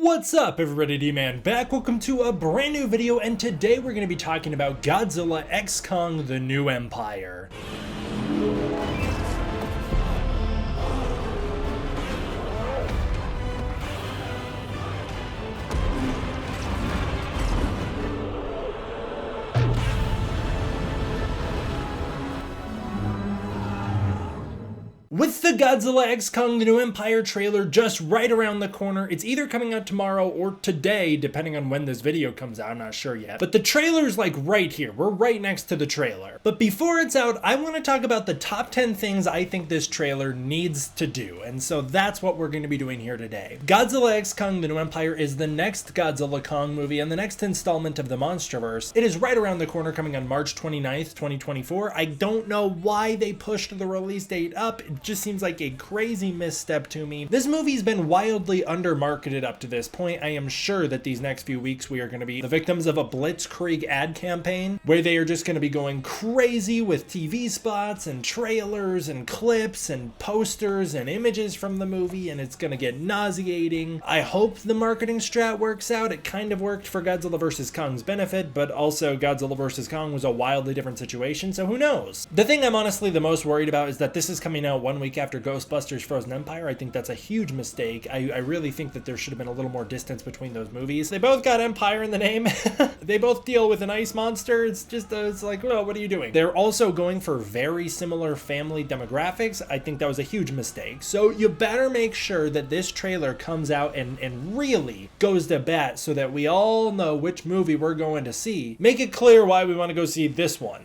What's up everybody, D-Man back. Welcome to a brand new video, and today we're going to be talking about Godzilla X Kong: The New Empire. With the Godzilla X Kong: The New Empire trailer just right around the corner, it's either coming out tomorrow or today, depending on when this video comes out, I'm not sure yet. But the trailer's like right here, we're right next to the trailer. But before it's out, I want to talk about the top 10 things I think this trailer needs to do, and so that's what we're going to be doing here today. Godzilla X Kong: The New Empire is the next Godzilla Kong movie and the next installment of the MonsterVerse. It is right around the corner, coming on March 29th, 2024. I don't know why they pushed the release date up. It just seems like a crazy misstep to me. This movie's been wildly under-marketed up to this point. I am sure that these next few weeks we are going to be the victims of a blitzkrieg ad campaign where they are just going to be going crazy with TV spots and trailers and clips and posters and images from the movie, and it's going to get nauseating. I hope the marketing strat works out. It kind of worked for Godzilla vs. Kong's benefit, but also Godzilla vs. Kong was a wildly different situation, so who knows? The thing I'm honestly the most worried about is that this is coming out 1 week after Ghostbusters Frozen Empire. I think that's a huge mistake. I really think that there should have been a little more distance between those movies. They both got Empire in the name. They both deal with an ice monster. It's just, it's like, well, what are you doing? They're also going for very similar family demographics. I think that was a huge mistake. So you better make sure that this trailer comes out and really goes to bat so that we all know which movie we're going to see. Make it clear why we want to go see this one.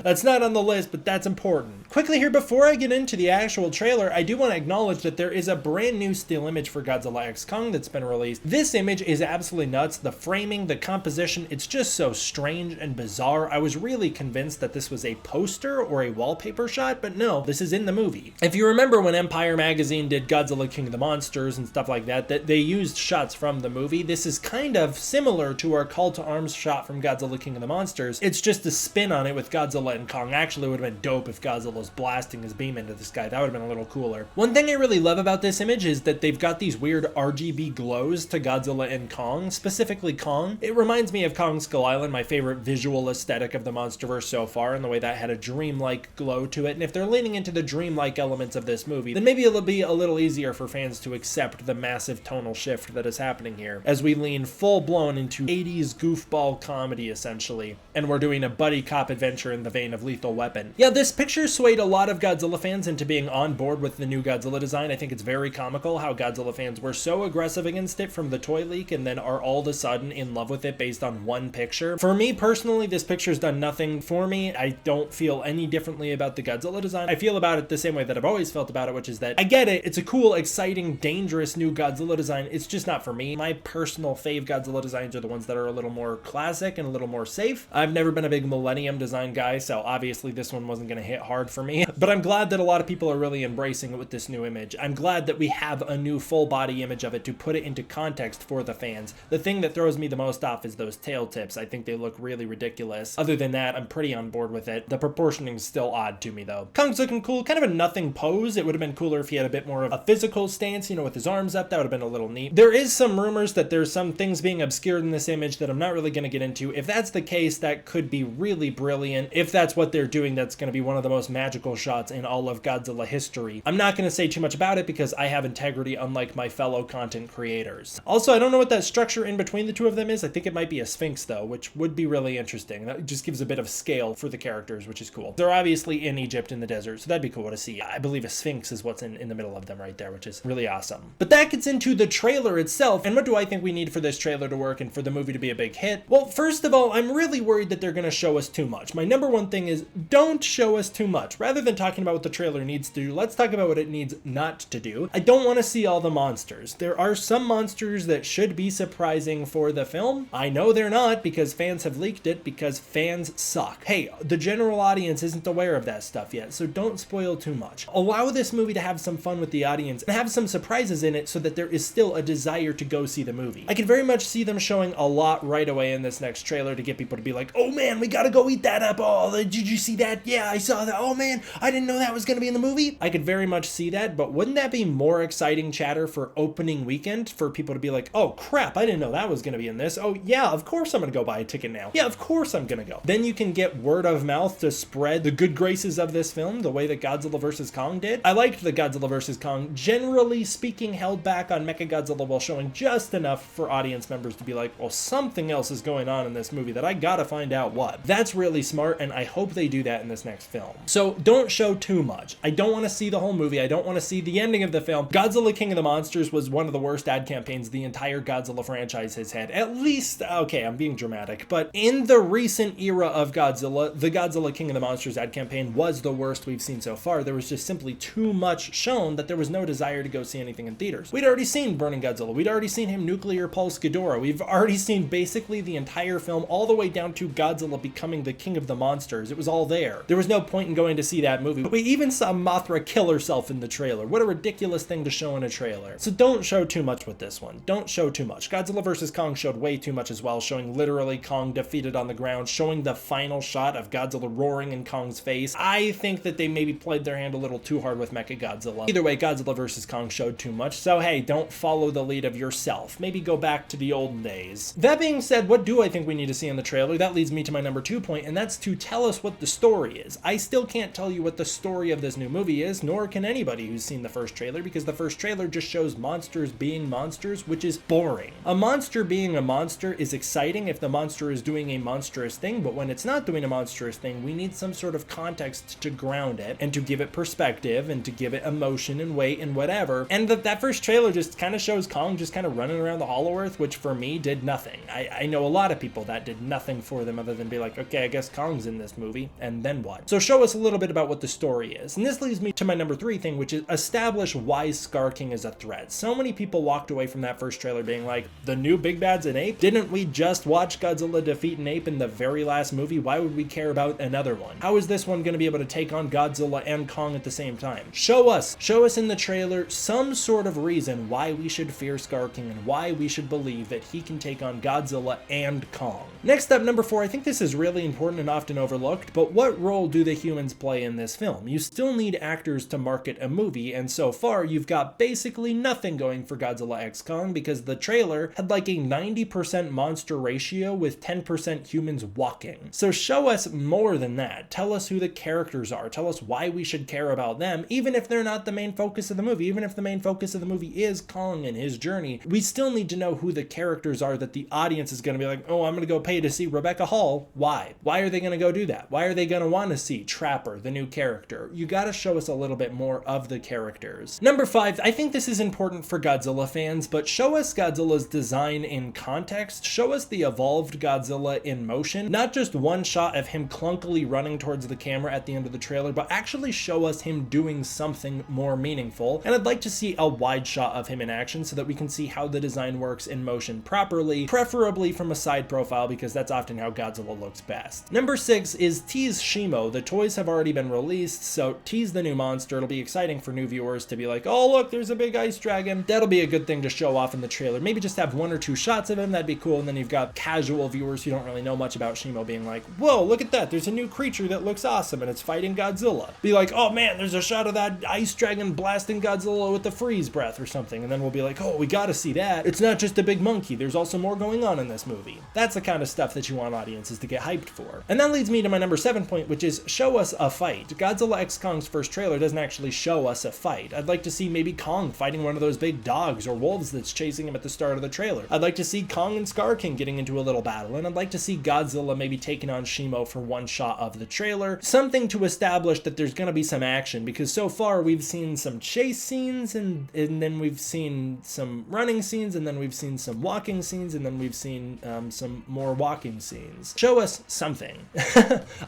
That's not on the list, but that's important. Quickly here, before I get into the actual trailer, I do want to acknowledge that there is a brand new still image for Godzilla X Kong that's been released. This image is absolutely nuts. The framing, the composition, it's just so strange and bizarre. I was really convinced that this was a poster or a wallpaper shot, but no, this is in the movie. If you remember when Empire magazine did Godzilla King of the Monsters and stuff like that, they used shots from the movie. This is kind of similar to our call to arms shot from Godzilla King of the Monsters. It's just a spin on it with Godzilla and Kong. Actually, it would have been dope if Godzilla was blasting his beam into the sky. That would have been a little cooler. One thing I really love about this image is that they've got these weird RGB glows to Godzilla and Kong, specifically Kong. It reminds me of Kong Skull Island, my favorite visual aesthetic of the MonsterVerse so far, and the way that had a dreamlike glow to it. And if they're leaning into the dreamlike elements of this movie, then maybe it'll be a little easier for fans to accept the massive tonal shift that is happening here as we lean full-blown into 80s goofball comedy, essentially. And we're doing a buddy cop adventure in the vein of Lethal Weapon. Yeah, this picture swayed a lot of Godzilla fans into being on board with the new Godzilla design. I think it's very comical how Godzilla fans were so aggressive against it from the toy leak and then are all of a sudden in love with it based on one picture. For me personally, this picture's done nothing for me. I don't feel any differently about the Godzilla design. I feel about it the same way that I've always felt about it, which is that I get it. It's a cool, exciting, dangerous new Godzilla design. It's just not for me. My personal fave Godzilla designs are the ones that are a little more classic and a little more safe. I've never been a big Millennium design guy, so obviously this one wasn't going to hit hard for me. But I'm glad that a lot of people are really embracing it with this new image. I'm glad that we have a new full body image of it to put it into context for the fans. The thing that throws me the most off is those tail tips. I think they look really ridiculous. Other than that, I'm pretty on board with it. The proportioning is still odd to me though. Kong's looking cool, kind of a nothing pose. It would have been cooler if he had a bit more of a physical stance, you know, with his arms up. That would have been a little neat. There is some rumors that there's some things being obscured in this image that I'm not really going to get into. If that's the case, that could be really brilliant. If that's what they're doing, that's going to be one of the most magical shots in all of Godzilla history. I'm not going to say too much about it because I have integrity unlike my fellow content creators. Also, I don't know what that structure in between the two of them is. I think it might be a sphinx though, which would be really interesting. That just gives a bit of scale for the characters, which is cool. They're obviously in Egypt in the desert, so that'd be cool to see. I believe a sphinx is what's in the middle of them right there, which is really awesome. But that gets into the trailer itself, and what do I think we need for this trailer to work and for the movie to be a big hit? Well, first of all, I'm really worried that they're going to show us too much. My number one thing is don't show us too much. Rather than talking about what the trailer needs to do, let's talk about what it needs not to do. I don't want to see all the monsters. There are some monsters that should be surprising for the film. I know they're not because fans have leaked it because fans suck. Hey, the general audience isn't aware of that stuff yet, so don't spoil too much. Allow this movie to have some fun with the audience and have some surprises in it so that there is still a desire to go see the movie. I can very much see them showing a lot right away in this next trailer to get people to be like, oh man, we gotta go eat that up. Oh, did you see that? Yeah, I saw that. Oh man, man, I didn't know that was gonna be in the movie. I could very much see that, but wouldn't that be more exciting chatter for opening weekend for people to be like, oh crap, I didn't know that was gonna be in this. Oh yeah, of course I'm gonna go buy a ticket now. Yeah, of course I'm gonna go. Then you can get word of mouth to spread the good graces of this film the way that Godzilla vs. Kong did. I liked the Godzilla vs. Kong, generally speaking, held back on Mechagodzilla while showing just enough for audience members to be like, well, something else is going on in this movie that I gotta find out what. That's really smart, and I hope they do that in this next film. So don't show too much. I don't want to see the whole movie. I don't want to see the ending of the film. Godzilla King of the Monsters was one of the worst ad campaigns the entire Godzilla franchise has had. At least, okay, I'm being dramatic, but in the recent era of Godzilla, the Godzilla King of the Monsters ad campaign was the worst we've seen so far. There was just simply too much shown that there was no desire to go see anything in theaters. We'd already seen Burning Godzilla. We'd already seen him nuclear pulse Ghidorah. We've already seen basically the entire film all the way down to Godzilla becoming the king of the monsters. It was all there. There was no point in going to see that movie. We even saw Mothra kill herself in the trailer. What a ridiculous thing to show in a trailer. So don't show too much with this one. Don't show too much. Godzilla vs. Kong showed way too much as well, showing literally Kong defeated on the ground, showing the final shot of Godzilla roaring in Kong's face. I think that they maybe played their hand a little too hard with Mechagodzilla. Either way, Godzilla vs. Kong showed too much, so hey, don't follow the lead of yourself. Maybe go back to the olden days. That being said, what do I think we need to see in the trailer? That leads me to my number 2 point, and that's to tell us what the story is. I still can't tell you what the story of this new movie is, nor can anybody who's seen the first trailer, because the first trailer just shows monsters being monsters, which is boring. A monster being a monster is exciting if the monster is doing a monstrous thing, but when it's not doing a monstrous thing, we need some sort of context to ground it, and to give it perspective, and to give it emotion and weight and whatever. And that first trailer just kind of shows Kong just kind of running around the Hollow Earth, which for me did nothing. I know a lot of people that did nothing for them other than be like, okay, I guess Kong's in this movie, and then what? So show us a little bit about what the story is. And this leads me to my number 3 thing, which is establish why Skar King is a threat. So many people walked away from that first trailer being like, the new big bad's an ape? Didn't we just watch Godzilla defeat an ape in the very last movie? Why would we care about another one? How is this one going to be able to take on Godzilla and Kong at the same time? Show us in the trailer some sort of reason why we should fear Skar King and why we should believe that he can take on Godzilla and Kong. Next up, number 4, I think this is really important and often overlooked, but what role do the humans play in this film? You still need actors to market a movie, and so far you've got basically nothing going for Godzilla X Kong because the trailer had like a 90% monster ratio with 10% humans walking. So show us more than that. Tell us who the characters are. Tell us why we should care about them, even if they're not the main focus of the movie. Even if the main focus of the movie is Kong and his journey, we still need to know who the characters are that the audience is going to be like, oh, I'm going to go pay to see Rebecca Hall. Why? Why are they going to go do that? Why are they going to want to see Trapper, the new character? You got to show us a little bit more of the characters. Number 5, I think this is important for Godzilla fans, but show us Godzilla's design in context. Show us the evolved Godzilla in motion, not just one shot of him clunkily running towards the camera at the end of the trailer, but actually show us him doing something more meaningful. And I'd like to see a wide shot of him in action so that we can see how the design works in motion properly, preferably from a side profile, because that's often how Godzilla looks best. Number 6 is tease Shimo. The toys have already been released, so tease the new monster. It'll be exciting for new viewers to be like, oh look, there's a big ice dragon. That'll be a good thing to show off in the trailer. Maybe just have 1 or 2 shots of him, that'd be cool, and then you've got casual viewers who don't really know much about Shimo being like, whoa, look at that, there's a new creature that looks awesome and it's fighting Godzilla. Be like, oh man, there's a shot of that ice dragon blasting Godzilla with the freeze breath or something, and then we'll be like, oh, we gotta see that. It's not just a big monkey, there's also more going on in this movie. That's the kind of stuff that you want audiences to get hyped for. And that leads me to my number 7 point, which is show us a fight. Godzilla X Kong's first trailer doesn't actually show us a fight. I'd like to see maybe Kong fighting one of those big dogs or wolves that's chasing him at the start of the trailer. I'd like to see Kong and Skar King getting into a little battle, and I'd like to see Godzilla maybe taking on Shimo for one shot of the trailer. Something to establish that there's gonna be some action, because so far we've seen some chase scenes, and then we've seen some running scenes, and then we've seen some walking scenes, and then we've seen some more walking scenes. Show us something.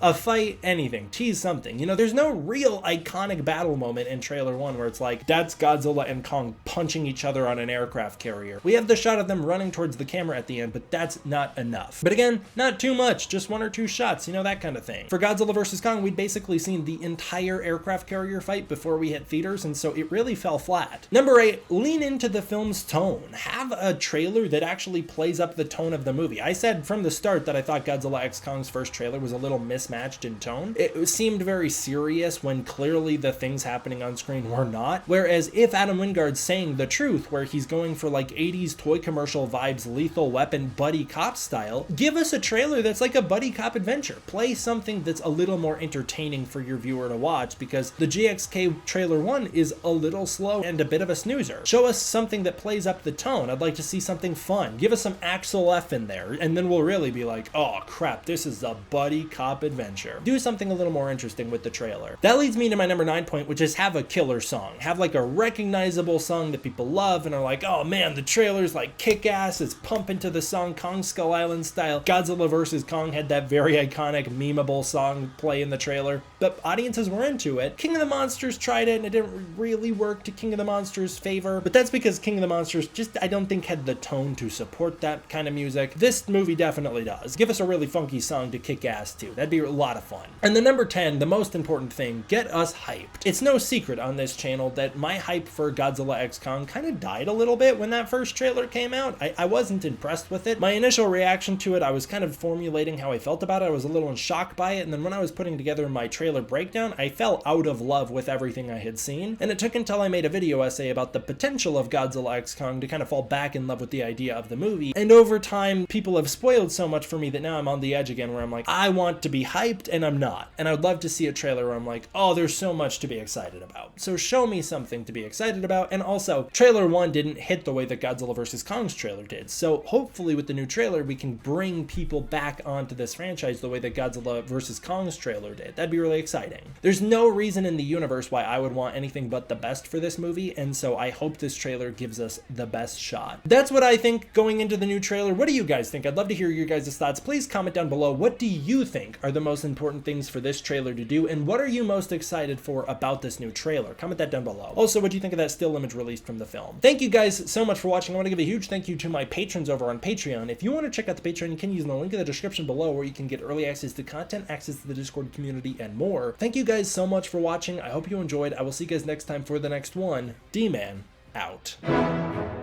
A fight, anything. Tease something. You know, there's no real iconic battle moment in trailer 1 where it's like, that's Godzilla and Kong punching each other on an aircraft carrier. We have the shot of them running towards the camera at the end, but that's not enough. But again, not too much, just 1 or 2 shots, you know, that kind of thing. For Godzilla vs. Kong, we'd basically seen the entire aircraft carrier fight before we hit theaters, and so it really fell flat. Number 8, lean into the film's tone. Have a trailer that actually plays up the tone of the movie. I said from the start that I thought Godzilla X Kong's first trailer was a little mismatched in tone. It seemed seemed very serious when clearly the things happening on screen were not. Whereas if Adam Wingard's saying the truth, where he's going for like 80s toy commercial vibes, Lethal Weapon, buddy cop style, give us a trailer that's like a buddy cop adventure. Play something that's a little more entertaining for your viewer to watch, because the GXK trailer 1 is a little slow and a bit of a snoozer. Show us something that plays up the tone. I'd like to see something fun. Give us some Axel F in there, and then we'll really be like, oh crap, this is a buddy cop adventure. Do something a little more interesting with the trailer. That leads me to my number 9 point, which is have a killer song. Have like a recognizable song that people love and are like, oh man, the trailer's like kick-ass, it's pumping to the song Kong Skull Island style. Godzilla vs. Kong had that very iconic, memeable song play in the trailer, but audiences were into it. King of the Monsters tried it and it didn't really work to King of the Monsters' favor, but that's because King of the Monsters just, I don't think, had the tone to support that kind of music. This movie definitely does. Give us a really funky song to kick ass to. That'd be a lot of fun. And the number 10, the most important thing, get us hyped. It's no secret on this channel that my hype for Godzilla X Kong kind of died a little bit when that first trailer came out. I wasn't impressed with it. My initial reaction to it, I was kind of formulating how I felt about it. I was a little in shock by it, and then when I was putting together my trailer breakdown, I fell out of love with everything I had seen, and it took until I made a video essay about the potential of Godzilla X Kong to kind of fall back in love with the idea of the movie, and over time, people have spoiled so much for me that now I'm on the edge again where I'm like, I want to be hyped, and I'm not. And I'd love to see a trailer where I'm like, oh, there's so much to be excited about. So show me something to be excited about, and also, trailer 1 didn't hit the way that Godzilla vs. Kong's trailer did, so hopefully with the new trailer, we can bring people back onto this franchise the way that Godzilla vs. Kong's trailer did. That'd be really exciting. There's no reason in the universe why I would want anything but the best for this movie, and so I hope this trailer gives us the best shot. That's what I think going into the new trailer. What do you guys think? I'd love to hear your guys' thoughts. Please comment down below. What do you think are the most important things for this trailer to do, and what are you most excited for about this new trailer? Comment that down below. Also, what do you think of that still image released from the film? Thank you guys so much for watching. I want to give a huge thank you to my patrons over on Patreon. If you want to check out the Patreon, you can use the link in the description below, where you can get early access to content, access to the Discord community, and more. Thank you guys so much for watching. I hope you enjoyed. I will see you guys next time for the next one. D-Man out.